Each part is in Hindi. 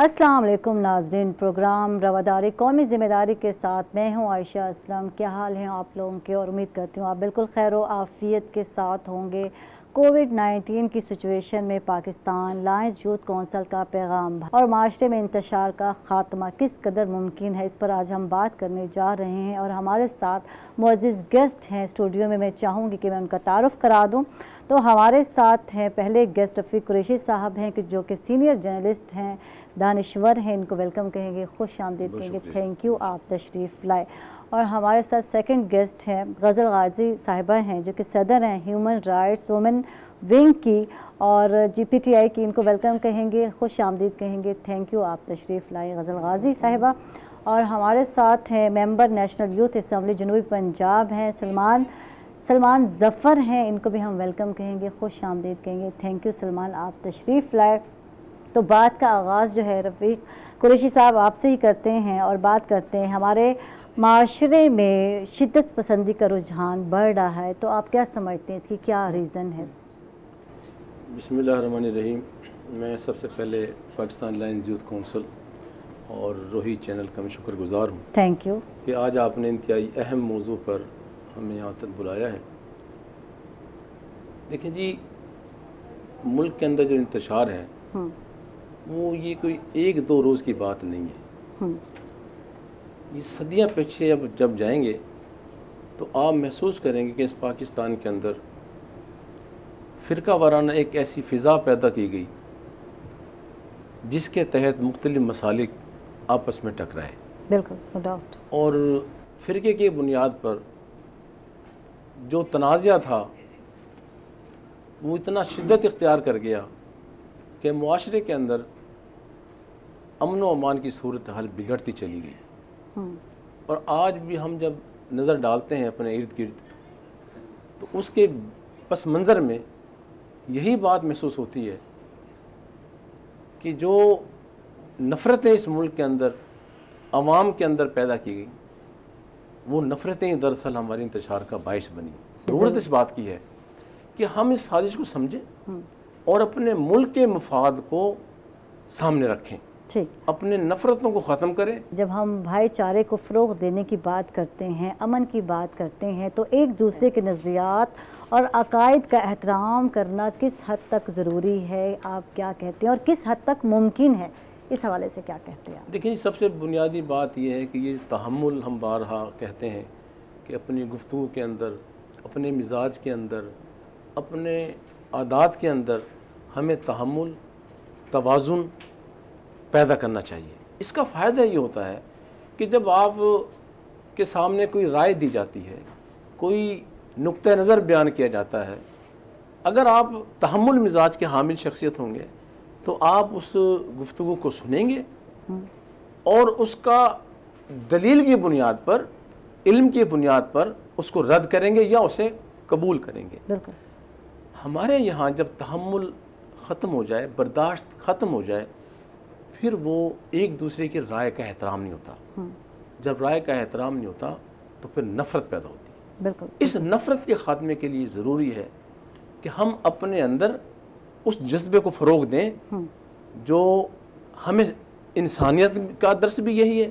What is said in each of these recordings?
अस्सलाम वालेकुम नाज़रीन, प्रोग्राम रवादारी कौमी ज़िम्मेदारी के साथ मैं हूँ आयशा असलम। क्या हाल हैं आप लोगों के, और उम्मीद करती हूँ आप बिल्कुल खैर व आफ़ियत के साथ होंगे। कोविड-19 की सिचुएशन में पाकिस्तान लायंस यूथ कौंसिल का पैगाम और माशरे में इंतशार का ख़ात्मा किस कदर मुमकिन है, इस पर आज हम बात करने जा रहे हैं। और हमारे साथ मुअज़्ज़िज़ गेस्ट हैं स्टूडियो में। मैं चाहूँगी कि मैं उनका तारुफ़ करा दूँ। तो हमारे साथ हैं पहले गेस्ट रफ़ीक कुरैशी साहब हैं कि जो कि सीनियर जर्नलिस्ट हैं, दानिश्वर हैं, इनको वेलकम कहेंगे, खुश आमदीद कहेंगे, थैंक यू आप तशरीफ़ लाए। और हमारे साथ सेकंड गेस्ट हैं गज़ल गाज़ी साहिबा हैं जो कि सदर हैं ह्यूमन राइट्स वुमेन विंग की और GPTI की, इनको वेलकम कहेंगे, खुश आमदीद कहेंगे, थैंक यू आप तशरीफ़ लाए गज़ल गाज़ी साहिबा। और हमारे साथ हैं मेंबर नेशनल यूथ असम्बली जनूबी पंजाब हैं सलमान ज़फ़र हैं, इनको भी हम वेलकम कहेंगे, खुश आमदीद कहेंगे, थैंक यू सलमान आप तशरीफ़ लाए। तो बात का आगाज़ जो है रफ़ीक कुरैशी साहब आपसे ही करते हैं और बात करते हैं हमारे माशरे में शिद्दत पसंदी का रुझान बढ़ रहा है, तो आप क्या समझते हैं, इसकी क्या रीज़न है? बिस्मिल्लाहिर्रहमानिर्रहीम। मैं सबसे पहले पाकिस्तान लायंस यूथ कौंसिल और रोही चैनल का मैं शुक्रगुज़ार हूँ, थैंक यू, कि आज आपने इंतहाई अहम मौजू पर हमें यहाँ तक बुलाया है। देखिए जी, मुल्क के अंदर जो इंतशार है वो ये कोई एक दो रोज़ की बात नहीं है। ये सदियाँ पीछे अब जब जाएंगे तो आप महसूस करेंगे कि इस पाकिस्तान के अंदर फ़िरका वाराना एक ऐसी फ़िज़ा पैदा की गई जिसके तहत मुख्तलिफ मसालिक आपस में टकराए, बिल्कुल नो डाउट, और फ़िरके की बुनियाद पर जो तनाज़ा था वो इतना शिद्दत इख्तियार कर गया कि मुआशरे के अंदर अमन व अमान की सूरत हाल बिगड़ती चली गई। और आज भी हम जब नज़र डालते हैं अपने इर्द गिर्द तो उसके पस मंज़र में यही बात महसूस होती है कि जो नफ़रतें इस मुल्क के अंदर अवाम के अंदर पैदा की गई, वो नफ़रतें ही दरअसल हमारी इंतशार का बाइस बनी। ज़रूरत इस बात की है कि हम इस साजिश को समझें और अपने मुल्क के मफाद को सामने रखें, अपने नफ़रतों को ख़त्म करें। जब हम भाईचारे को फ़रोग़ देने की बात करते हैं, अमन की बात करते हैं, तो एक दूसरे के नज़रियात और अकायद का एहतराम करना किस हद तक ज़रूरी है, आप क्या कहते हैं, और किस हद तक मुमकिन है, इस हवाले से क्या कहते हैं आप? देखिए, सबसे बुनियादी बात यह है कि ये तहम्मुल हम बारहा कहते हैं कि अपनी गुफ्तगू के अंदर, अपने मिजाज के अंदर, अपने आदात के अंदर हमें तहम्मुल, तवाज़ुन पैदा करना चाहिए। इसका फ़ायदा ये होता है कि जब आप के सामने कोई राय दी जाती है, कोई नुक्ता नज़र बयान किया जाता है, अगर आप तहम्मुल मिजाज के हामिल शख्सियत होंगे तो आप उस गुफ्तगू को सुनेंगे और उसका दलील की बुनियाद पर, इल्म की बुनियाद पर उसको रद्द करेंगे या उसे कबूल करेंगे। हमारे यहाँ जब तहम्मुल ख़त्म हो जाए, बर्दाश्त ख़त्म हो जाए, फिर वो एक दूसरे की राय का एहतराम नहीं होता। जब राय का एहतराम नहीं होता तो फिर नफ़रत पैदा होती है। बिल्कुल। इस नफ़रत के ख़ात्मे के लिए ज़रूरी है कि हम अपने अंदर उस जज्बे को फ़रोग़ दें जो हमें, इंसानियत का दर्स भी यही है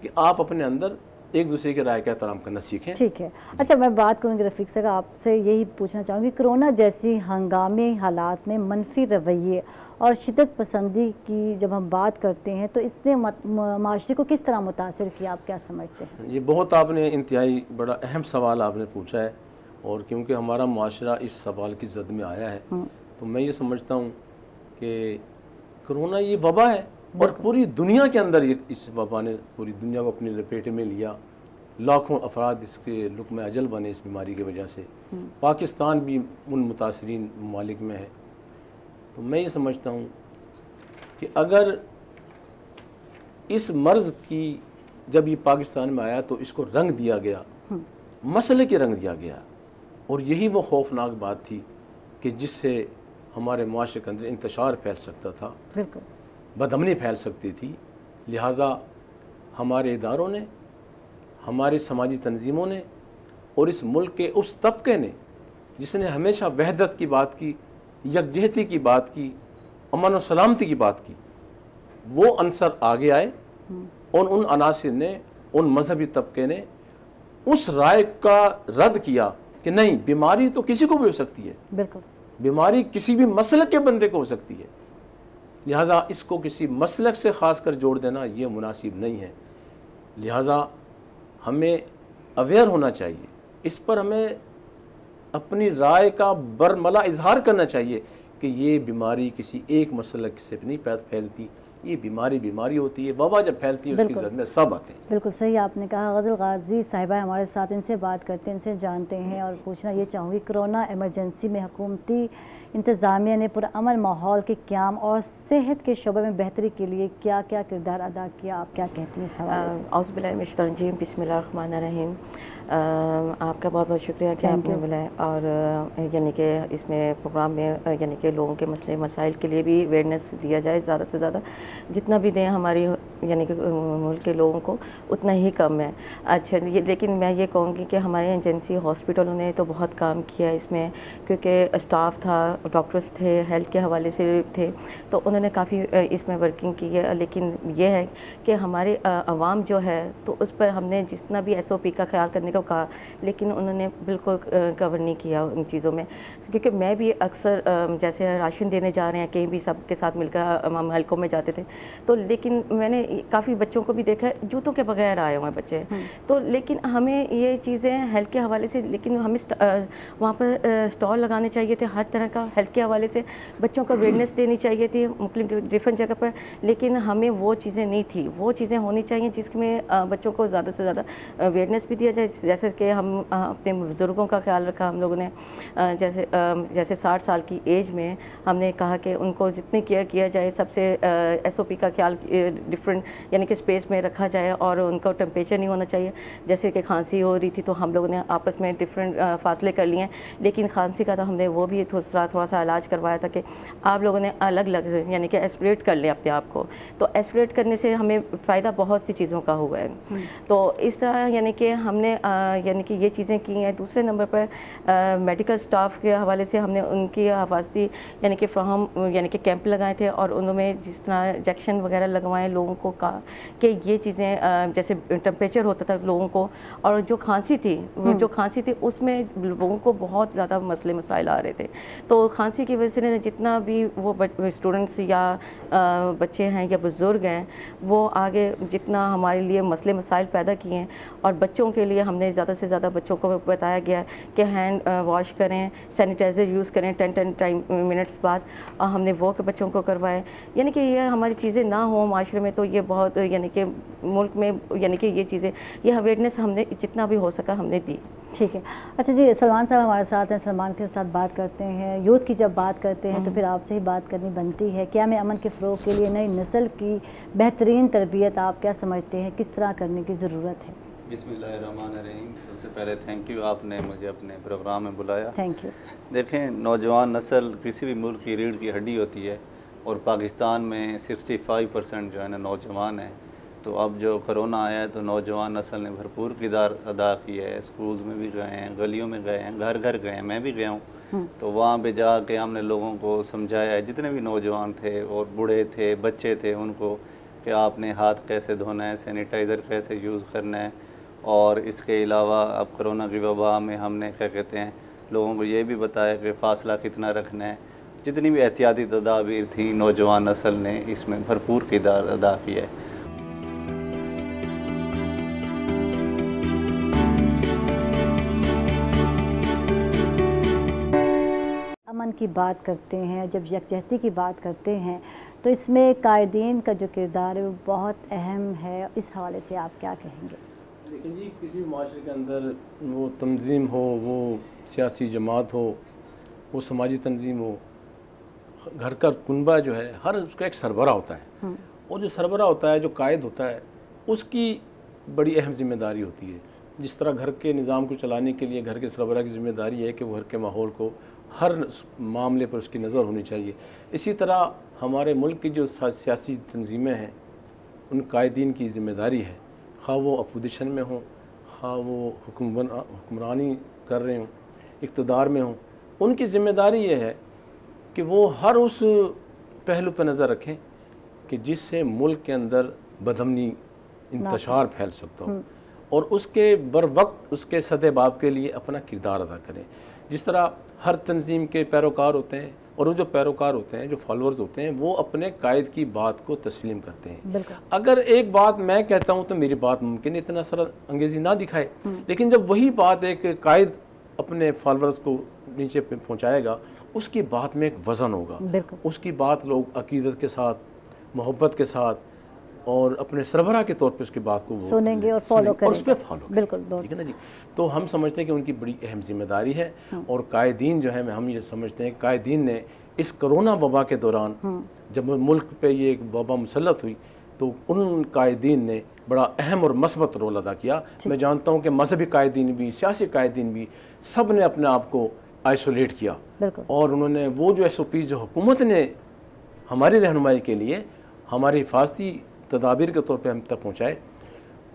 कि आप अपने अंदर एक दूसरे की राय का एहतराम करना सीखें। ठीक है, अच्छा मैं बात करूँगी रफ़ीक साहब, आपसे यही पूछना चाहूँगी, कोरोना जैसी हंगामी हालात में मनफी रवैये और शिद्दत पसंदी की जब हम बात करते हैं तो इसने माशरे को किस तरह मुतासिर किया, आप क्या समझते हैं? ये बहुत आपने इंतहाई बड़ा अहम सवाल आपने पूछा है, और क्योंकि हमारा माशरा इस सवाल की जद में आया है तो मैं ये समझता हूँ कि कोरोना ये वबा है और पूरी दुनिया के अंदर ये इस वबा ने पूरी दुनिया को अपनी लपेटे में लिया। लाखों अफराद इसके लुक़्म अजल बने इस बीमारी की वजह से। पाकिस्तान भी उन मुतासरीन ममालिक में है। तो मैं ये समझता हूँ कि अगर इस मर्ज़ की जब ये पाकिस्तान में आया तो इसको रंग दिया गया, मसले के रंग दिया गया, और यही वो खौफनाक बात थी कि जिससे हमारे माशरे के अंदर इंतशार फैल सकता था, बदअमनी फैल सकती थी। लिहाजा हमारे इदारों ने, हमारी समाजी तंजीमों ने और इस मुल्क के उस तबके ने जिसने हमेशा वहदत की बात की, यकजहती की बात की, अमन और सलामती की बात की, वो अंसर आगे आए और उन अनासिर ने, उन मजहबी तबके ने उस राय का रद्द किया कि नहीं, बीमारी तो किसी को भी हो सकती है, बिल्कुल, बीमारी किसी भी मसलक के बंदे को हो सकती है, लिहाजा इसको किसी मसलक से ख़ास कर जोड़ देना ये मुनासिब नहीं है। लिहाजा हमें अवेयर होना चाहिए, इस पर हमें अपनी राय का बरमला इजहार करना चाहिए कि ये बीमारी किसी एक मसलक से नहीं फैलती, ये बीमारी होती है, वबा जब फैलती है उसकी जद में सब आते हैं। बिल्कुल सही आपने कहा। गज़ल गाजी साहिबा हमारे साथ, इनसे बात करते हैं, इनसे जानते हैं और पूछना ये चाहूँगी, कोरोना इमरजेंसी में हुकूमती इंतज़ामिया ने पुरअमन माहौल के क़याम और सेहत के शोबे में बेहतरी के लिए क्या क्या किरदार अदा किया, आप क्या कहती हैं इस हवाले से? औज़ुबिल्लाहिमिनश्शैतानिर्रजीम, बिस्मिल्लाहिर्रहमानिर्रहीम। आपका बहुत बहुत शुक्रिया कि आपने बुलाया और यानी कि इसमें प्रोग्राम में यानी कि लोगों के मसले मसाइल के लिए भी अवेयरनेस दिया जाए, ज़्यादा से ज़्यादा जितना भी दें हमारी यानी कि मुल्क के लोगों को उतना ही कम है। अच्छा, ये लेकिन मैं ये कहूँगी कि हमारे एजेंसी हॉस्पिटलों ने तो बहुत काम किया इसमें, क्योंकि स्टाफ था, डॉक्टर्स थे, हेल्थ के हवाले से थे, तो उन्होंने काफ़ी इसमें वर्किंग की है। लेकिन ये है कि हमारे अवाम जो है तो उस पर हमने जितना भी SOP का ख्याल करने को कहा, लेकिन उन्होंने बिल्कुल कवर नहीं किया उन चीज़ों में। क्योंकि मैं भी अक्सर जैसे राशन देने जा रहे हैं कहीं भी सबके साथ मिलकर हम हल्कों में जाते थे, तो लेकिन मैंने काफ़ी बच्चों को भी देखा है जूतों के बगैर आए हुए हैं बच्चे। तो लेकिन हमें ये चीज़ें हेल्थ के हवाले से, लेकिन हमें वहाँ पर स्टॉल लगाने चाहिए थे हर तरह का हेल्थ के हवाले से, बच्चों को अवेयरनेस देनी चाहिए थी डिफरेंट जगह पर, लेकिन हमें वो चीज़ें नहीं थी। वो चीज़ें होनी चाहिए जिसमें बच्चों को ज़्यादा से ज़्यादा अवेयरनेस भी दिया जाए। जैसे कि हम अपने बुज़ुर्गों का ख्याल रखा हम लोगों ने, जैसे 60 साल की एज में हमने कहा कि उनको जितनी केयर किया जाए, सबसे SOP का ख्याल डिफरेंट यानी कि स्पेस में रखा जाए और उनको टेम्परेचर नहीं होना चाहिए। जैसे कि खांसी हो रही थी तो हम लोगों ने आपस में डिफरेंट फासले कर लिए, लेकिन खांसी का तो हमने वो भी थोड़ा सा इलाज करवाया था कि आप लोगों ने अलग अलग यानी कि एस्पिरेट कर लें अपने आप को। तो एस्पिरेट करने से हमें फ़ायदा बहुत सी चीज़ों का हुआ है। तो इस तरह यानी कि हमने यानी कि ये चीज़ें की हैं। दूसरे नंबर पर मेडिकल स्टाफ के हवाले से हमने उनकी हिफाजती यानी कि फ्राहम यानी कि कैंप लगाए थे और उन्होंने जिस तरह इंजेक्शन वगैरह लगवाए, लोगों को कहा कि ये चीज़ें जैसे टेम्परेचर होता था लोगों को, और जो खांसी थी उसमें लोगों को बहुत ज़्यादा मसले मसाइल आ रहे थे। तो खांसी की वजह से जितना भी वो स्टूडेंट्स या बच्चे हैं या बुज़ुर्ग हैं, वो आगे जितना हमारे लिए मसले मसाइल पैदा किए हैं, और बच्चों के लिए हमने ज़्यादा से ज़्यादा बच्चों को बताया गया कि हैंड वॉश करें, सैनिटाइज़र यूज़ करें 10 मिनट्स बाद, और हमने वो के बच्चों को करवाए। यानी कि ये हमारी चीज़ें ना हो माशरे में, तो ये बहुत यानी कि मुल्क में यानी कि ये चीज़ें, ये अवेयरनेस हमने जितना भी हो सका हमने दी। ठीक है। अच्छा जी, सलमान साहब हमारे साथ हैं, सलमान के साथ बात करते हैं। यूथ की जब बात करते हैं तो फिर आपसे ही बात करनी बनती है। क्या में अमन के फ़रोग़ के लिए नई नस्ल की बेहतरीन तरबियत आप क्या समझते हैं, किस तरह करने की ज़रूरत है? बिस्मिल्लाहिर्रहमानिर्रहीम। सबसे पहले थैंक यू, आपने मुझे अपने प्रोग्राम में बुलाया। Thank you. देखें, नौजवान नस्ल किसी भी मुल्क की रीढ़ की हड्डी होती है, और पाकिस्तान में 65% जो है ना नौजवान है। तो अब जो कोरोना आया है तो नौजवान नस्ल ने भरपूर किरदार अदा किया है। स्कूल्स में भी गए हैं, गलियों में गए हैं, घर घर गए हैं, मैं भी गया हूँ। तो वहाँ पे जाके हमने लोगों को समझाया है, जितने भी नौजवान थे और बूढ़े थे, बच्चे थे, उनको कि आपने हाथ कैसे धोना है, सैनिटाइज़र कैसे यूज़ करना है। और इसके अलावा अब कोरोना की वबा में हमने क्या कहते हैं लोगों को ये भी बताया कि फ़ासला कितना रखना है। जितनी भी एहतियाती तदाबीर थी, नौजवान नस्ल ने इसमें भरपूर किरदार अदा किया है। अमन की बात करते हैं, जब यकजहती की बात करते हैं तो इसमें कायदीन का जो किरदार है वो बहुत अहम है। इस हवाले से आप क्या कहेंगे? लेकिन जी, किसी भी माशरे के अंदर वो तंजीम हो, वो सियासी जमात हो, वो समाजी तंजीम हो, घर का कुनबा जो है, हर उसका एक सरबरा होता है। और जो सरबरा होता है, जो कायद होता है, उसकी बड़ी अहम जिम्मेदारी होती है। जिस तरह घर के निज़ाम को चलाने के लिए घर के सरबरा की जिम्मेदारी है कि वो घर के माहौल को हर मामले पर उसकी नज़र होनी चाहिए, इसी तरह हमारे मुल्क की जो सियासी तंजीमें हैं उन कायदीन की जिम्मेदारी है, खा वो अपोजिशन में हों, खा वो हुक्मरानी कर रहे हों, इक़्तिदार में हों, उनकी ज़िम्मेदारी ये है कि वो हर उस पहलू पर नज़र रखें कि जिससे मुल्क के अंदर बदअमनी इंतशार फैल सकता हो, और उसके बर वक्त उसके सदेबाब के लिए अपना किरदार अदा करें। जिस तरह हर तंजीम के पैरोकार होते हैं, और वो जो पैरोकार होते हैं, जो फॉलोअर्स होते हैं, वो अपने कायद की बात को तस्लीम करते हैं। अगर एक बात मैं कहता हूँ तो मेरी बात मुमकिन इतना असर अंगेजी ना दिखाए, लेकिन जब वही बात एक कायद अपने फॉलोअर्स को नीचे पहुँचाएगा, उसकी बात में एक वज़न होगा, उसकी बात लोग अकीदत के साथ, मोहब्बत के साथ और अपने सरबराह के तौर पे उसकी बात को वो सुनेंगे और फॉलो करेंगे, और उस पर फॉलो बिल्कुल, ठीक है ना जी। तो हम समझते हैं कि उनकी बड़ी अहम जिम्मेदारी है, और कायदीन जो है हम ये समझते हैं कायदीन ने इस कोरोना वबा के दौरान जब मुल्क पे ये एक वबा मुसल्लत हुई, तो उन कायदीन ने बड़ा अहम और मस्बत रोल अदा किया। मैं जानता हूँ कि मजहबी कायदीन भी, सियासी कायदीन भी, सब ने अपने आप को आइसोलेट किया, और उन्होंने वो जो SOP जो हुकूमत ने हमारी रहनुमाई के लिए हमारी हिफाजती तदाबीर के तौर पे हम तक पहुँचाए,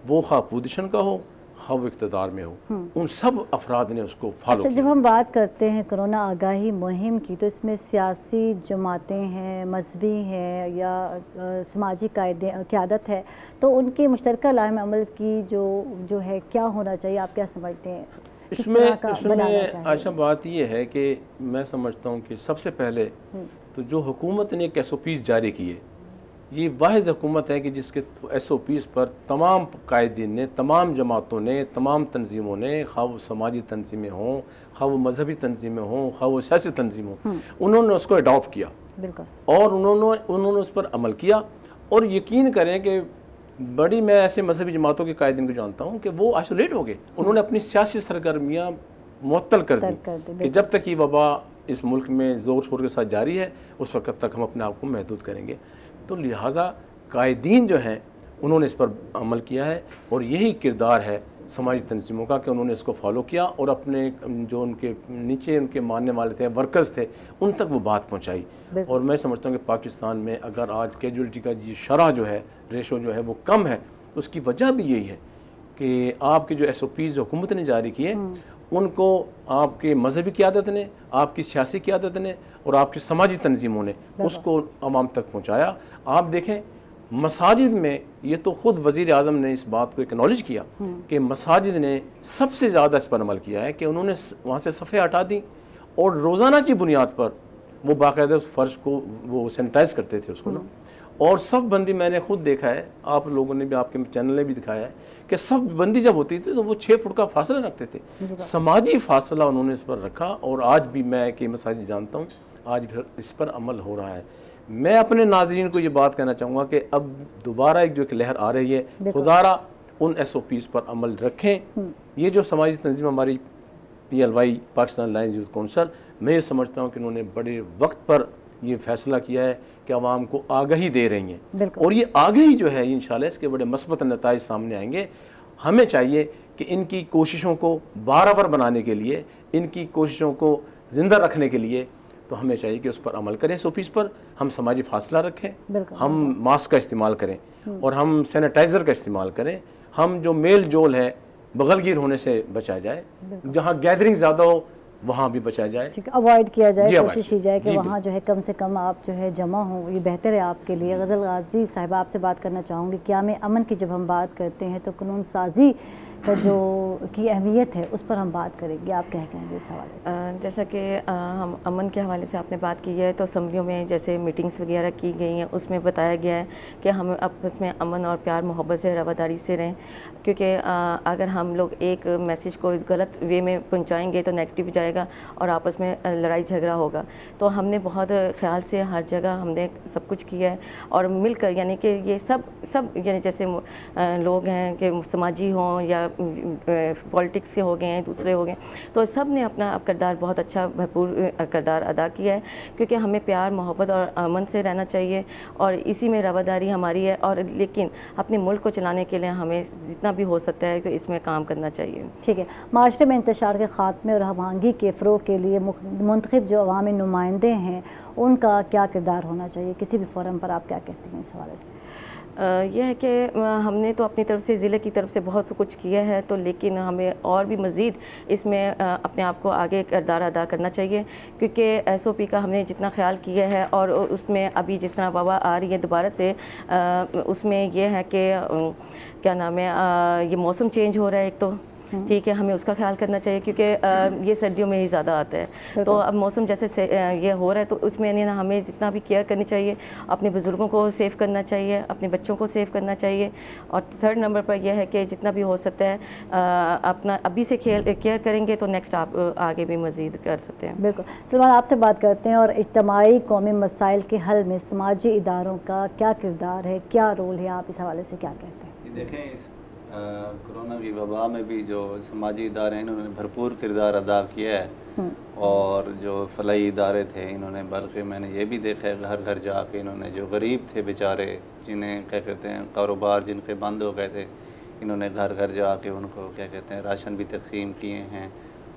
वो खा पोजीशन का हो, खा वो इक़्तिदार में हो, उन सब अफराद ने उसको फॉलो किया। जब हम बात करते हैं कोरोना आगाही मुहिम की, तो इसमें सियासी जमातें हैं, मजहबी हैं, या समाजी क़यादत है, तो उनके मुश्तरका लाइम अमल की जो है क्या होना चाहिए, आप क्या समझते हैं? इसमें आशा बात ये है कि मैं समझता हूँ कि सबसे पहले तो जो हुकूमत ने एक SOPs जारी किए, ये वाहिद हुकूमत है कि जिसके SOPs पर तमाम कायदीन ने, तमाम जमातों ने, तमाम तंजीमों ने, खा वो समाजी तंजीमें हों, खा वो मजहबी तंजीमें हों, खा वो सियासी तंजीम हों, उन्होंने उसको अडॉप्ट किया और उन्होंने उस पर अमल किया। और यकीन करें कि बड़ी मैं ऐसे मजहबी जमातों के कायदीन को जानता हूँ कि वो आइसोलेट हो गए, उन्होंने अपनी सियासी सरगर्मियाँ मुअत्तल कर दी कि जब तक ये वबा इस मुल्क में ज़ोर शोर के साथ जारी है, उस वक्त तक हम अपने आप को महदूद करेंगे। तो लिहाजा कायदीन जो हैं उन्होंने इस पर अमल किया है, और यही किरदार है समाजी तंजीमों का कि उन्होंने इसको फॉलो किया और अपने जो उनके नीचे उनके मानने वाले थे, वर्कर्स थे, उन तक वो बात पहुंचाई। और मैं समझता हूँ कि पाकिस्तान में अगर आज कैजुअलिटी का जी शरह जो है, रेशो जो है वो कम है, तो उसकी वजह भी यही है कि आपके जो SOPs जो हुकूमत ने जारी किए, उनको आपके मजहबी क़यादत ने, आपकी सियासी क़यादत ने और आपकी समाजी तंजीमों ने उसको अवाम तक पहुँचाया। आप देखें मसाजिद में, ये तो ख़ुद वज़ीर आज़म ने इस बात को एक्नॉलेज किया कि मसाजिद ने सबसे ज़्यादा इस पर अमल किया है कि उन्होंने वहाँ से सफ़े हटा दी और रोज़ाना की बुनियाद पर वो बाकायदा उस फ़र्श को वो सैनिटाइज़ करते थे उसको ना। और सफ़ बंदी मैंने खुद देखा है, आप लोगों ने भी, आपके चैनल ने भी दिखाया है कि सफ़ बंदी जब होती थी तो वो 6 फुट का फासला रखते थे, समाजी फासला उन्होंने इस पर रखा। और आज भी मैं कि मसाजिद जानता हूँ, आज भी इस पर अमल हो रहा है। मैं अपने नाज़रीन को ये बात कहना चाहूँगा कि अब दोबारा एक जो लहर आ रही है, खुदारा उन SOPs पर अमल रखें। ये जो समाजी तंजीम हमारी PLY Pakistan alliance youth council, मैं ये समझता हूँ कि उन्होंने बड़े वक्त पर ये फैसला किया है कि आवाम को आगाही दे रही हैं, और ये आगाही जो है इंशाल्लाह इसके बड़े मस्बत नताइज सामने आएंगे। हमें चाहिए कि इनकी कोशिशों को बारावर बनाने के लिए, इनकी कोशिशों को ज़िंदा रखने के लिए, तो हमें चाहिए कि उस पर अमल करें। SOPs पर हम समाजी फासला रखें, हम मास्क का इस्तेमाल करें और हम सैनिटाइज़र का इस्तेमाल करें। हम जो मेल जोल है बगलगीर होने से बचा जाए, जहाँ गैदरिंग ज़्यादा हो वहाँ भी बचा जाए, ठीक है, अवॉइड किया जाए, कोशिश की जाए कि वहाँ जो है कम से कम आप जो है जमा हो, ये बेहतर है आपके लिए। गज़ल गाजी साहिबा, आपसे बात करना चाहूँगी, क्या में अमन की जब हम बात करते हैं तो कानून साजी का जो की अहमियत है उस पर हम बात करेंगे, आप क्या कहेंगे इस हवाले से? जैसा कि हम अमन के हवाले से आपने बात की है, तो असम्बलियों में जैसे मीटिंग्स वगैरह की गई हैं, उसमें बताया गया है कि हम आपस में अमन और प्यार मोहब्बत से, रवादारी से रहें, क्योंकि अगर हम लोग एक मैसेज को गलत वे में पहुंचाएंगे तो नेगेटिव जाएगा और आपस में लड़ाई झगड़ा होगा। तो हमने बहुत ख्याल से हर जगह हमने सब कुछ किया है और मिलकर, यानी कि ये सब यानी जैसे लोग हैं कि समाजी हों या पॉलिटिक्स के हो गए हैं, दूसरे हो गए, तो सब ने अपना किरदार बहुत अच्छा भरपूर किरदार अदा किया है, क्योंकि हमें प्यार मोहब्बत और अमन से रहना चाहिए और इसी में रवादारी हमारी है। और लेकिन अपने मुल्क को चलाने के लिए हमें जितना भी हो सकता है तो इसमें काम करना चाहिए। ठीक है, माशरे में इंतशार के ख़ात्मे और हमआहंगी के फ़रोग़ के लिए मुंतखब जो अवामी नुमाइंदे हैं उनका क्या किरदार होना चाहिए किसी भी फोरम पर, आप क्या कहते हैं इस हवाले से? यह है कि हमने तो अपनी तरफ से ज़िले की तरफ से बहुत कुछ किया है, तो लेकिन हमें और भी मज़ीद इसमें अपने आप को आगे किरदार अदा करना चाहिए, क्योंकि SOP का हमने जितना ख्याल किया है और उसमें अभी जिस तरह वबा आ रही है दोबारा से, उसमें यह है कि क्या नाम है, ये मौसम चेंज हो रहा है एक तो, ठीक है, हमें उसका ख्याल करना चाहिए, क्योंकि ये सर्दियों में ही ज़्यादा आता है। तो अब मौसम जैसे ये हो रहा है, तो उसमें ना हमें जितना भी केयर करनी चाहिए, अपने बुज़ुर्गों को सेव करना चाहिए, अपने बच्चों को सेव करना चाहिए। और थर्ड नंबर पर यह है कि जितना भी हो सकता है अपना अभी से केयर करेंगे तो नेक्स्ट आप आगे भी मज़ीद कर सकते हैं। बिल्कुल। सलमान, आपसे बात करते हैं, और इज्तमाई कौमी मसाइल के हल में समाजी इदारों का क्या किरदार है, क्या रोल है, आप इस हवाले से क्या कहते हैं? देखें, कोरोना की वबा में भी जो समाजी इदारे हैं इन्होंने भरपूर किरदार अदा किया है, और जो फलाई इदारे थे इन्होंने, बल्कि मैंने ये भी देखा है घर घर जाके इन्होंने जो गरीब थे बेचारे, जिन्हें क्या कहते हैं कारोबार जिनके बंद हो गए थे, इन्होंने घर घर जाके उनको क्या कहते हैं राशन भी तकसीम किए हैं,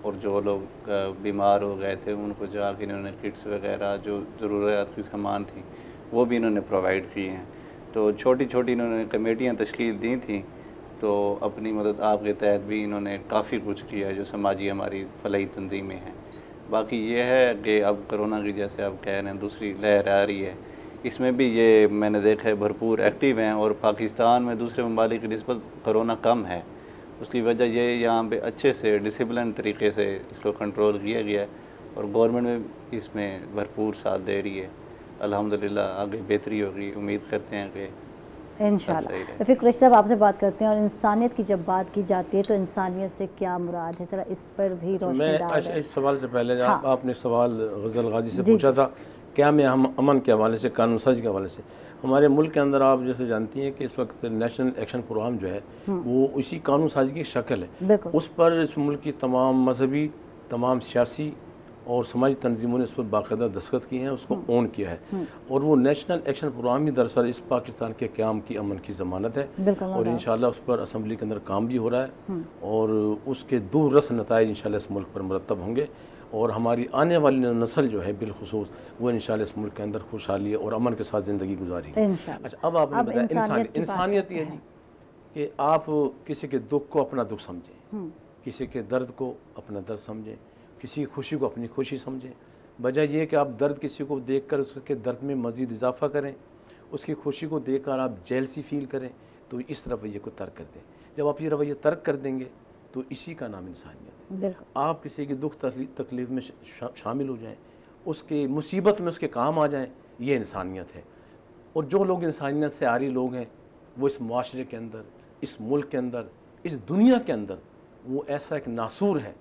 और जो लोग बीमार हो गए थे उनको जाके इन्होंने किट्स वगैरह जो ज़रूरत की सामान थी वो भी इन्होंने प्रोवाइड किए हैं। तो छोटी छोटी इन्होंने कमेटियाँ तश्कील दी थी, तो अपनी मदद आपके तहत भी इन्होंने काफ़ी कुछ किया है जो समाजी हमारी फलाई तंजीमें हैं। बाकी ये है कि अब कोरोना की जैसे आप कह रहे हैं दूसरी लहर आ रही है, इसमें भी ये मैंने देखा है भरपूर एक्टिव हैं, और पाकिस्तान में दूसरे ममालिक की निस्बत कोरोना कम है। उसकी वजह ये यहाँ पे अच्छे से डिसिप्लिन तरीके से इसको कंट्रोल किया गया है, और गवर्नमेंट में इसमें भरपूर साथ दे रही है। अल्हम्दुलिल्लाह आगे बेहतरी होगी, उम्मीद करते हैं कि इंशाल्लाह। तो फिर कुरैशी साहब, आपसे बात करते हैं, और इंसानियत की जब बात की जाती है तो इंसानियत से क्या मुराद है, जरा इस पर भी रोशनी डाल दें। इस सवाल से पहले आपने सवाल गज़ल गाजी से पूछा था, क्या में हम अमन के हवाले से, कानून साजी के हवाले से, हमारे मुल्क के अंदर आप जैसे जानती हैं कि इस वक्त नेशनल एक्शन प्रोग्राम जो है वो इसी कानून साजी की शक्ल है। उस पर इस मुल्क की तमाम मजहबी, तमाम सियासी और समाजी तंजीमों ने उस पर बाकायदा दस्तखत किए हैं, उसको ऑन किया है, और वो नेशनल एक्शन प्रोग्राम ही दरअसल इस पाकिस्तान के क़याम की अमन की ज़मानत है, और इंशाल्लाह उस पर असम्बली के अंदर काम भी हो रहा है, और उसके दूररस नताइज इंशाल्लाह इस मुल्क पर मुरतब होंगे, और हमारी आने वाली नस्ल जो है बिलखुसूस वो इंशाल्लाह इस मुल्क के अंदर खुशहाली और अमन के साथ ज़िंदगी गुजारेगी। अच्छा, अब आपने बताया इंसानियत ये है जी कि आप किसी के दुख को अपना दुख समझें, किसी के दर्द को अपना दर्द समझें, किसी की खुशी को अपनी खुशी समझें, बजाय ये कि आप दर्द किसी को देखकर उसके दर्द में मज़ीद इजाफा करें, उसकी खुशी को देखकर आप जेलसी फील करें, तो इस रवैये को तर्क कर दें। जब आप ये रवैया तर्क कर देंगे तो इसी का नाम इंसानियत है। आप किसी की दुख तकलीफ़ में शामिल हो जाएं, उसके मुसीबत में उसके काम आ जाएं, ये इंसानियत है। और जो लोग इंसानियत से आरी लोग हैं वो इस माशरे के अंदर, इस मुल्क के अंदर, इस दुनिया के अंदर वो ऐसा एक नासूर है,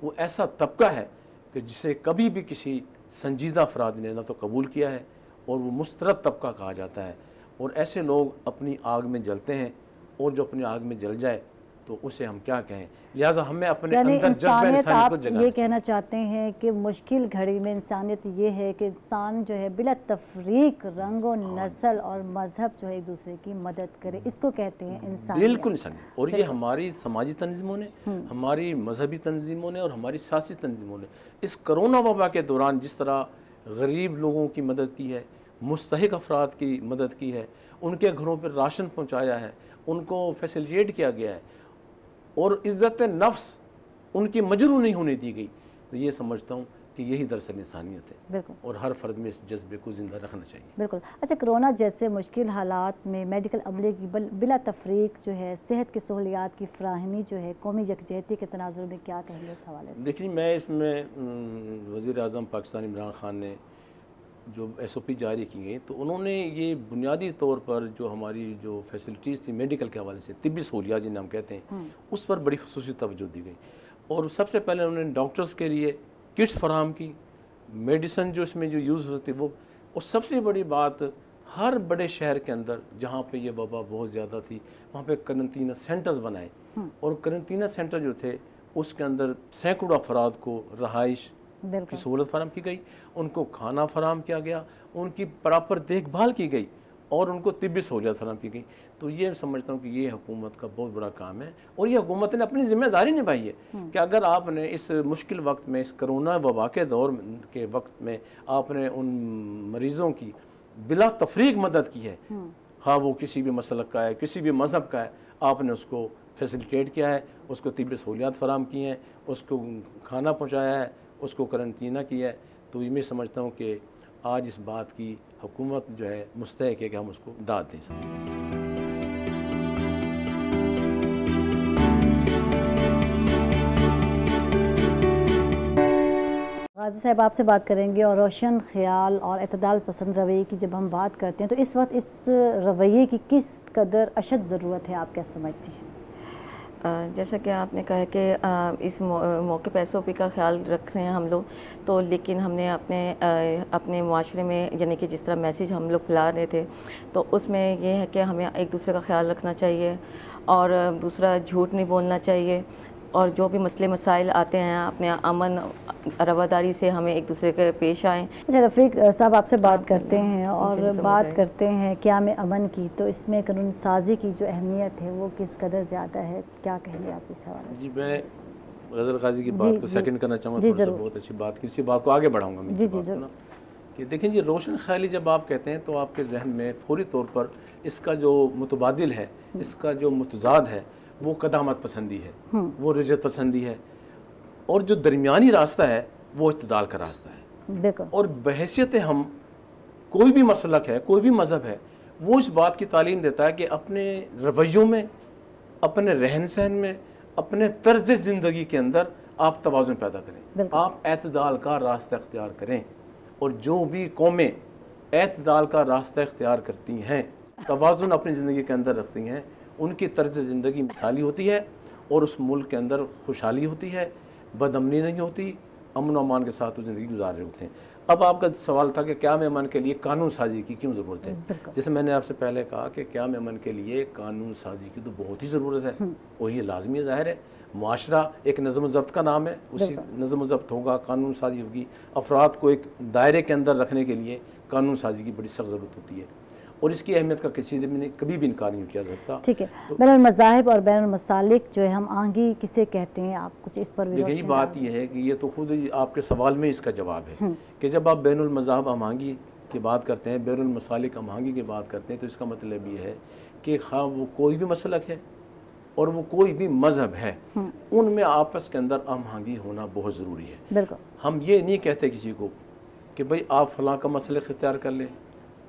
वो ऐसा तबका है कि जिसे कभी भी किसी संजीदा अफराद ने ना तो कबूल किया है, और वो मुस्तरद तबका कहा जाता है। और ऐसे लोग अपनी आग में जलते हैं, और जो अपनी आग में जल जाए तो उसे हम क्या कहें। लिहाजा हमें अपने अंदर जज्बा इंसानियत को जगाना। ये कहना चाहते हैं कि मुश्किल घड़ी में इंसानियत ये है कि इंसान जो है बिला तफरीक रंग और नस्ल और मजहब जो है एक दूसरे की मदद करे, इसको कहते हैं इंसानियत। बिल्कुल इंसानियत। और ये हमारी समाजी तंजीमों ने, हमारी मजहबी तंजीमों ने और हमारी सियासी तंजीमों ने इस कोरोना वबा के दौरान जिस तरह गरीब लोगों की मदद की है, मुस्तहिक अफराद की मदद की है, उनके घरों पर राशन पहुँचाया है, उनको फैसिलिटेट किया गया है, और इज़्ज़त नफ्स उनकी मजरू नहीं होने दी गई, तो ये समझता हूँ कि यही दरअसल इंसानियत है। बिल्कुल। और हर फर्द में इस जज्बे को ज़िंदा रखना चाहिए। बिल्कुल। अच्छा, कोरोना जैसे मुश्किल हालात में मेडिकल अमले की बिला तफरीक जो है सेहत की सहूलियात की फ्राहमी जो है कौमी यकजहती के तनाजुर में क्या कहेंगे इस हवाले से? देखिए, मैं इसमें वज़ीर आज़म पाकिस्तान इमरान खान ने जो SOP जारी की गई, तो उन्होंने ये बुनियादी तौर पर जो हमारी जो फैसिलिटीज़ थी मेडिकल के हवाले से, तिब्बी सहूलियात जिन्हें हम कहते हैं, उस पर बड़ी खुसूसी तवज्जो दी गई। और सबसे पहले उन्होंने डॉक्टर्स के लिए किट्स फराहम की, मेडिसन जो इसमें जो यूज़ होती वो, और सबसे बड़ी बात हर बड़े शहर के अंदर जहाँ पे ये वबा बहुत ज़्यादा थी वहाँ पे करंटीना सेंटर्स बनाए, और करंटीना सेंटर जो थे उसके अंदर सैकड़ों अफराद को रहाइश की सहूलत फराहम की गई, उनको खाना फराहम किया गया, उनकी प्रॉपर देखभाल की गई, और उनको तिब्बी सहूलियत फराहम की गई। तो ये समझता हूँ कि ये हुकूमत का बहुत बड़ा काम है, और ये हुकूमत ने अपनी जिम्मेदारी निभाई है कि अगर आपने इस मुश्किल वक्त में, इस कोरोना वबा के दौर के वक्त में आपने उन मरीज़ों की बिला तफरीक मदद की है, हाँ वो किसी भी मसलक का है, किसी भी मज़हब का है, आपने उसको फैसिलिटेट किया है, उसको तिब्बी सहूलियात फराम की हैं, उसको खाना पहुँचाया है, उसको करंटीना किया है। तो ये मैं समझता हूँ कि आज इस बात की हुकूमत जो है मुस्तहक है कि हम उसको दाद दें। गाजी साहब आपसे बात करेंगे और रोशन ख्याल और एतदाल पसंद रवैये की जब हम बात करते हैं तो इस वक्त इस रवैये की किस कदर अशद ज़रूरत है, आप क्या समझती हैं? जैसा कि आपने कहा कि इस मौके पे SOP का ख्याल रख रहे हैं हम लोग, तो लेकिन हमने अपने माशरे में यानी कि जिस तरह मैसेज हम लोग फैला रहे थे, तो उसमें ये है कि हमें एक दूसरे का ख्याल रखना चाहिए और दूसरा झूठ नहीं बोलना चाहिए, और जो भी मसले मसाइल आते हैं अपने अमन रवादारी से हमें एक दूसरे के पेश आएँ। अच्छा रफ़ीक साहब आपसे बात करते हैं और बात करते हैं क़याम अमन की, तो इसमें कानून साजी की जो अहमियत है वो किस कदर ज़्यादा है, क्या कहेंगे आप इस हवाले? जी मैं गज़ल गाजी की बात को सेकंड करना चाहूँगा, थोड़ा सा बहुत अच्छी बात की, इसी बात को आगे बढ़ाऊँगा मैं जी जी कि देखें जी रोशन ख्याली जब आप कहते हैं तो आपके जहन में फौरी तौर पर इसका जो मुतबादिल है, इसका जो मुतजाद है वो कदामत पसंदी है, वो रिजत पसंदी है, और जो दरमियानी रास्ता है वो इत्तदाल का रास्ता है। और बहैसियत हम कोई भी मसलक है, कोई भी मज़हब है, वो इस बात की तालीम देता है कि अपने रवैयों में, अपने रहन सहन में, अपने तर्ज ज़िंदगी के अंदर आप तवाज़ुन पैदा करें, आप एतदाल का रास्ता इख्तियार करें। और जो भी कौमें एतदाल का रास्ता इख्तियार करती हैं, तवाज़ुन अपनी ज़िंदगी के अंदर रखती हैं, उनकी तर्ज ज़िंदगी मिसाली होती है और उस मुल्क के अंदर खुशहाली होती है, बदअमनी नहीं होती, अमन अमान के साथ वो ज़िंदगी गुजार रहे होते हैं। अब आपका सवाल था कि क़याम अमन के लिए कानून साजी की क्यों ज़रूरत है। जैसे मैंने आपसे पहले कहा कि क़याम अमन के लिए कानून साजी की तो बहुत ही ज़रूरत है और ये लाजमी ज़ाहिर है। मुआशरा एक नज़म ज़ब्त का नाम है, उसी नज़म ज़ब्त होगा, कानून साजी होगी। अफराद को एक दायरे के अंदर रखने के लिए कानून साजी की बड़ी सख्त ज़रूरत होती है और इसकी अहमियत का किसी ने कभी भी इनकार नहीं किया जाता। ठीक है, तो बैनुल मज़ाहिब और बैनुल मसालिक जो है हम आहंगी किसे कहते हैं, आप कुछ इस पर? देखिए बात यह है कि ये तो खुद आपके सवाल में इसका जवाब है कि जब आप बैनुल मज़ाहिब हम आहंगी की बात करते हैं, बैनुल मसालिक हम आहंगी की बात करते हैं, तो इसका मतलब ये है कि हाँ वो कोई भी मसलक है और वो कोई भी मज़हब है, उनमें आपस के अंदर हम आहंगी होना बहुत ज़रूरी है। बिल्कुल, हम ये नहीं कहते किसी को कि भाई आप फ़लाँ का मसलक इख्तियार कर लें,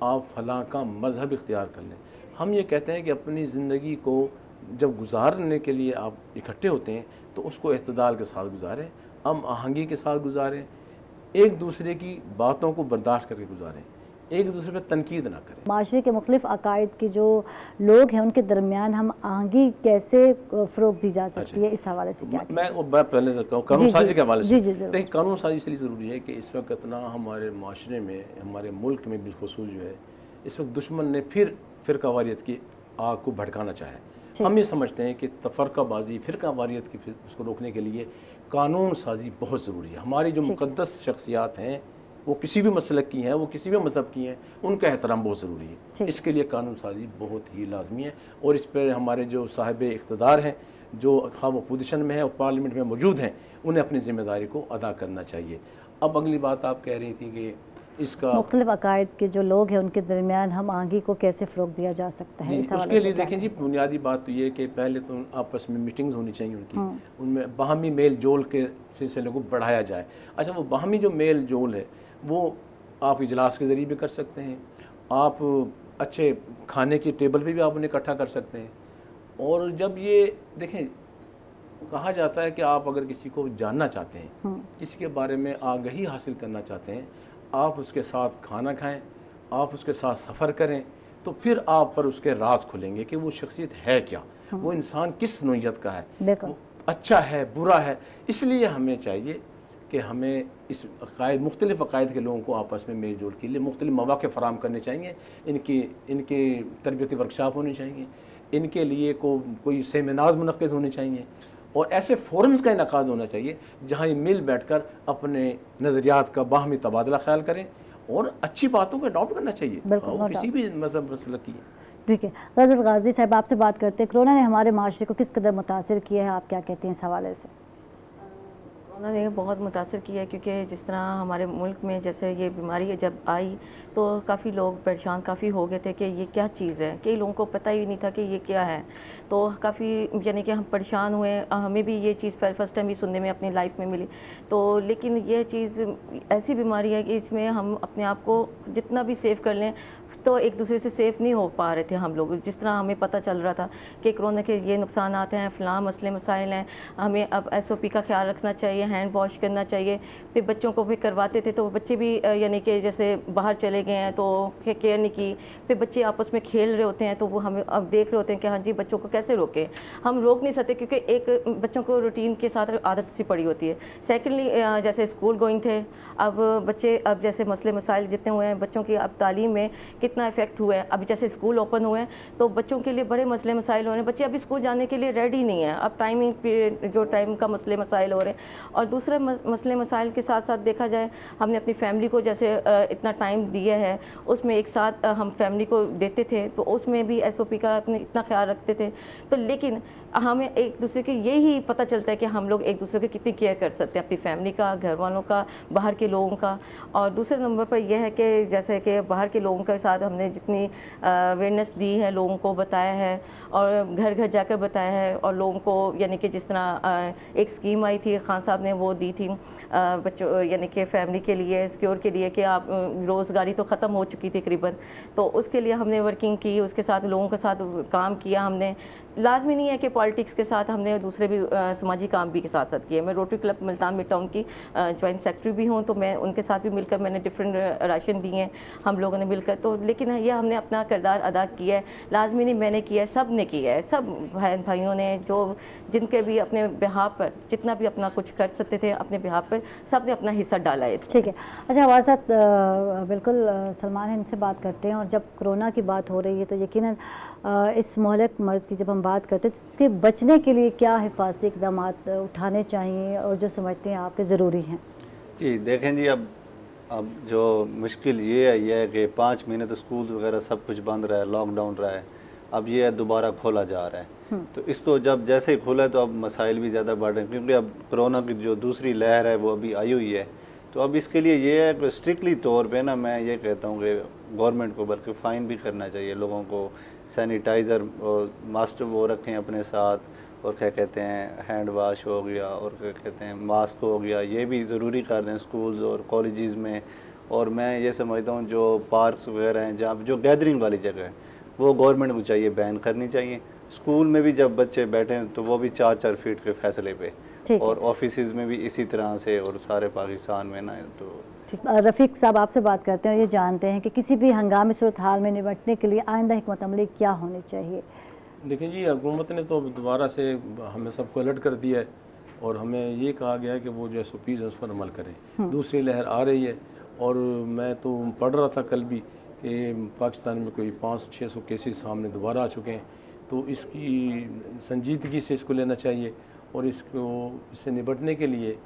आप फ़लाँ का मज़हब इख्तियार कर लें। हम ये कहते हैं कि अपनी ज़िंदगी को जब गुजारने के लिए आप इकट्ठे होते हैं तो उसको इत्तदाल के साथ गुजारें, हम आहंगी के साथ गुजारें, एक दूसरे की बातों को बर्दाश्त करके गुजारें, एक दूसरे पर तनकीद ना करें। माशरे के मुख्तलिफ अकायद के जो लोग हैं उनके दरमियान हम आहंगी कैसे फ़रोग़ दी जा सकती है, इस हवाले से क्या? मैं पहले कहूँ कानून साजी के हवाले से। देखिए कानून साजी इसलिए ज़रूरी है कि इस वक्त ना हमारे माशरे में, हमारे मुल्क में बिलखुसूस जो है इस वक्त दुश्मन ने फिर फ़िरकावारियत की आग को भड़काना चाहे। हम ये समझते हैं कि तफरकाबाजी, फ़िरकावारियत की उसको रोकने के लिए कानून साजी बहुत ज़रूरी है। हमारी जो मुक़द्दस शख्सियात हैं वो किसी भी मसलक की हैं, वो किसी भी मज़हब की हैं, उनका एहतराम बहुत ज़रूरी है। इसके लिए कानून साजी बहुत ही लाजमी है और इस पर हमारे जो साहिब इक़्तिदार हैं, जो खा वो अपोजिशन में है और पार्लियामेंट में मौजूद हैं, उन्हें अपनी ज़िम्मेदारी को अदा करना चाहिए। अब अगली बात आप कह रही थी कि इसका मुख्तलिफ अकायद के जो लोग हैं उनके दरमियान हम आहंगी को कैसे फ़रोग़ दिया जा सकता है? उसके लिए देखें जी बुनियादी बात तो ये कि पहले तो आपस में मीटिंग्स होनी चाहिए उनकी, उनमें बाहमी मेल जोल के सिलसिले को बढ़ाया जाए। अच्छा वो बाहमी जो मेल जोल है वो आप इजलास के ज़रिए भी कर सकते हैं, आप अच्छे खाने की टेबल पे भी आप उन्हें इकट्ठा कर सकते हैं। और जब ये देखें कहा जाता है कि आप अगर किसी को जानना चाहते हैं, किसी के बारे में आगाही हासिल करना चाहते हैं, आप उसके साथ खाना खाएं, आप उसके साथ सफ़र करें, तो फिर आप पर उसके राज खुलेंगे कि वो शख्सियत है क्या, वो इंसान किस नौइयत का है, वो अच्छा है बुरा है। इसलिए हमें चाहिए कि हमें इस अकायद मुख्तलिफ़ अकायद के लोगों को आपस में मेल जोल के लिए मुख्तलिफ़ मौक़े फ़राहम करने चाहिए। इनके तरबियती वर्कशॉप होनी चाहिए, इनके लिए कोई सेमिनार्स मुनक़्क़िद होने चाहिए और ऐसे फोरम्स का इनक़ाद होना चाहिए जहाँ ये मिल बैठकर अपने नज़रियात का बाहमी तबादला ख्याल करें और अच्छी बातों को अडॉप्ट करना चाहिए, वो किसी भी मज़हब मसलक की। ठीक है, गज़ल गाजी साहब आपसे बात करते हैं, कोरोना ने हमारे माशरे को किस कदर मुतासिर किया है, आप क्या कहते हैं इस हवाले से? उन्होंने बहुत मुतासर किया है, क्योंकि जिस तरह हमारे मुल्क में जैसे ये बीमारी जब आई तो काफ़ी लोग परेशान काफ़ी हो गए थे कि ये क्या चीज़ है, कई लोगों को पता ही नहीं था कि ये क्या है। तो काफ़ी यानी कि हम परेशान हुए, हमें भी ये चीज़ फर्स्ट टाइम भी सुनने में अपनी लाइफ में मिली। तो लेकिन ये चीज़ ऐसी बीमारी है कि इसमें हम अपने आप को जितना भी सेव कर लें तो एक दूसरे से सेफ़ नहीं हो पा रहे थे हम लोग। जिस तरह हमें पता चल रहा था कि कोरोना के ये नुकसान आते हैं, फ़लाँ मसले मसाइल हैं, हमें अब SOP का ख्याल रखना चाहिए, हैंड वॉश करना चाहिए। फिर बच्चों को भी करवाते थे तो बच्चे भी यानी कि जैसे बाहर चले गए हैं तो केयर नहीं की, फिर बच्चे आपस में खेल रहे होते हैं तो वो हमें अब देख रहे होते हैं कि हाँ जी बच्चों को कैसे रोकें। हम रोक नहीं सकते क्योंकि एक बच्चों को रूटीन के साथ आदत सी पड़ी होती है। सेकेंडली जैसे स्कूल गोइंग थे, अब बच्चे अब जैसे मसले मसाइल जितने हुए हैं बच्चों की अब तालीम में कितना इफेक्ट हुआ है। अभी जैसे स्कूल ओपन हुए हैं तो बच्चों के लिए बड़े मसले मसाइल हो रहे हैं, बच्चे अभी स्कूल जाने के लिए रेडी नहीं है। अब टाइमिंग पीरियड जो टाइम का मसले मसाइल हो रहे हैं, और दूसरे मसले मसाइल के साथ साथ देखा जाए हमने अपनी फैमिली को जैसे इतना टाइम दिया है, उसमें एक साथ हम फैमिली को देते थे तो उसमें भी SOP का अपने इतना ख्याल रखते थे। तो लेकिन हमें एक दूसरे के यही पता चलता है कि हम लोग एक दूसरे की कितनी केयर कर सकते हैं, अपनी फैमिली का, घर वालों का, बाहर के लोगों का। और दूसरे नंबर पर यह है कि जैसे कि बाहर के लोगों के साथ हमने जितनी अवेयरनेस दी है, लोगों को बताया है और घर घर जाकर बताया है, और लोगों को यानी कि जिस तरह एक स्कीम आई थी खान साहब ने वो दी थी बच्चों यानी कि फैमिली के लिए, सिक्योर के लिए, कि आप रोज़गारी तो ख़त्म हो चुकी थी तकरीबन, तो उसके लिए हमने वर्किंग की, उसके साथ लोगों के साथ काम किया हमने। लाजमी नहीं है कि पॉलिटिक्स के साथ, हमने दूसरे भी समाजी काम भी के साथ साथ किए। मैं rotary club Multan mid town की जॉइंट सेक्रेटरी भी हूँ, तो मैं उनके साथ भी मिलकर मैंने डिफरेंट राशन दिए हैं हम लोगों ने मिलकर। तो लेकिन यह हमने अपना किरदार अदा किया है, लाजमी नहीं मैंने किया है, सब ने किया है, सब बहन भाइयों ने जो जिनके भी अपने बिहाफ पर जितना भी अपना कुछ कर सकते थे अपने बिहाफ पर, सब ने अपना हिस्सा डाला है। ठीक है, अच्छा हमारे साथ बिल्कुल सलमान हैं, इनसे बात करते हैं। और जब कोरोना की बात हो रही है तो यकीनन इस मोहलिक मर्ज़ की जब हम बात करते हैं तो इसके बचने के लिए क्या हिफाजती इक़दाम उठाने चाहिए और जो समझते हैं आपके ज़रूरी हैं? जी देखें जी, अब जो मुश्किल ये है कि 5 महीने तो स्कूल वगैरह सब कुछ बंद रहा है, लॉकडाउन रहा है, अब ये दोबारा खोला जा रहा है। तो इसको जब जैसे ही खोला है तो अब मसाइल भी ज़्यादा बढ़ रहे हैं, क्योंकि अब कोरोना की जो दूसरी लहर है वो अभी आई हुई है। तो अब इसके लिए ये है कि स्ट्रिक्टली तौर पे ना मैं ये कहता हूँ कि गवर्नमेंट को बल्कि फ़ाइन भी करना चाहिए, लोगों को सैनिटाइज़र और मास्क वो रखें अपने साथ, और क्या कहते हैं हैंड वाश हो गया, और क्या कहते हैं मास्क हो गया, ये भी ज़रूरी कर दें स्कूल्स और कॉलेजेस में। और मैं ये समझता हूँ जो पार्क्स वगैरह हैं, जहाँ जो गैदरिंग वाली जगह है, वो गवर्नमेंट को चाहिए बैन करनी चाहिए। स्कूल में भी जब बच्चे बैठे हैं तो वो भी 4-4 फीट के फैसले पे, और ऑफिसेज में भी इसी तरह से, और सारे पाकिस्तान में ना। तो रफ़ीक साहब आपसे बात करते हैं और ये जानते हैं कि किसी भी हंगामी सूरत हाल में निपटने के लिए आइंदा हिकमत अमली क्या होनी चाहिए? देखिए जी, हुकूमत ने तो दोबारा से हमें सबको अलर्ट कर दिया है और हमें ये कहा गया है कि वो जो SOPs हैं उस पर अमल करें। दूसरी लहर आ रही है और मैं तो पढ़ रहा था कल भी कि पाकिस्तान में कोई 500-600 केसेस सामने दोबारा आ चुके हैं। तो इसकी संजीदगी से इसको लेना चाहिए और इससे निपटने के लिए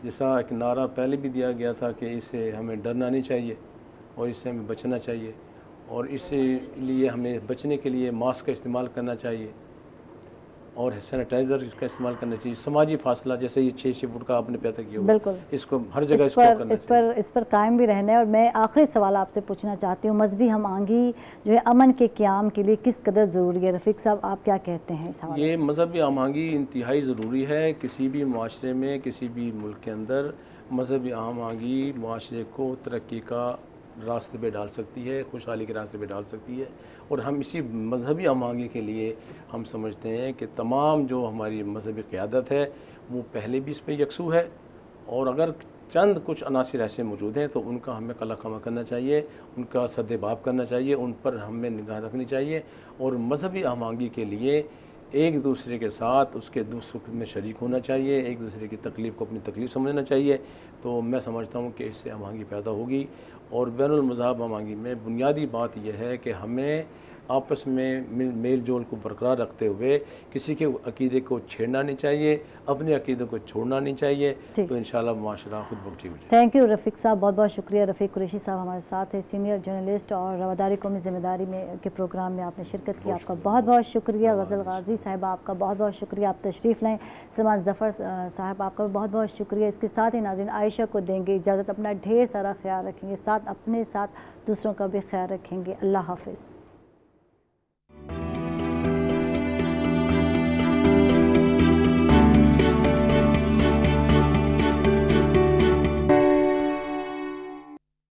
जैसा एक नारा पहले भी दिया गया था कि इससे हमें डरना नहीं चाहिए और इससे हमें बचना चाहिए, और इसलिए हमें बचने के लिए मास्क का इस्तेमाल करना चाहिए और सैनिटाइज़र का इस्तेमाल करना चाहिए। समाजी फासला जैसे ये 6 फुट का आपने पैदा किया, बिल्कुल इसको हर जगह इसको करना चाहिए। इस पर कायम भी रहना है। और मैं आखिरी सवाल आपसे पूछना चाहती हूँ, मजहबी हम आहंगी जो है अमन के क़याम के लिए किस कदर ज़रूरी है? रफ़ीक साहब आप क्या कहते हैं इस हवाले? ये मजहबी हम आहंगी इंतहाई ज़रूरी है। किसी भी माशरे में, किसी भी मुल्क के अंदर मजहबी हम आहंगी माशरे को तरक्की का रास्ते पे डाल सकती है, खुशहाली के रास्ते पे डाल सकती है। और हम इसी मजहबी हम आहंगी के लिए हम समझते हैं कि तमाम जो हमारी मजहबी क़यादत है वो पहले भी इस पर यकसू है, और अगर चंद कुछ अनासिर ऐसे मौजूद हैं तो उनका हमें कला खमा करना चाहिए, उनका सद्देबाब करना चाहिए, उन पर हमें निगाह रखनी चाहिए। और मजहबी हम आहंगी के लिए एक दूसरे के साथ उसके दुख सुख में शरीक होना चाहिए, एक दूसरे की तकलीफ़ को अपनी तकलीफ़ समझना चाहिए। तो मैं समझता हूँ कि इससे हम आहंगी पैदा होगी। और बैनुल मज़हब हम आहंगी में बुनियादी बात यह है कि हमें आपस में मेल जोल को बरकरार रखते हुए किसी के अकीदे को छेड़ना नहीं चाहिए, अपने अकीदे को छोड़ना नहीं चाहिए, तो इंशाल्लाह माशरा खुद ब ठीक हो जाए। थैंक यू रफ़ीक साहब, बहुत बहुत शुक्रिया। रफ़ीक कुरैशी साहब हमारे साथ है, सीनियर जर्नलिस्ट और रवादारी कौमी ज़िम्मेदारी में के प्रोग्राम में आपने शिरकत की, आपका बहुत बहुत शुक्रिया। गज़ल गाजी साहब आपका बहुत बहुत शुक्रिया, आप तशरीफ़ लाएँ। सलमान ज़फ़र साहब आपका बहुत बहुत शुक्रिया। इसके साथ ही नाज़रीन आयशा को देंगे इजाज़त, अपना ढेर सारा ख्याल रखेंगे, साथ अपने साथ दूसरों का भी ख्याल रखेंगे। अल्लाह हाफ़िज़।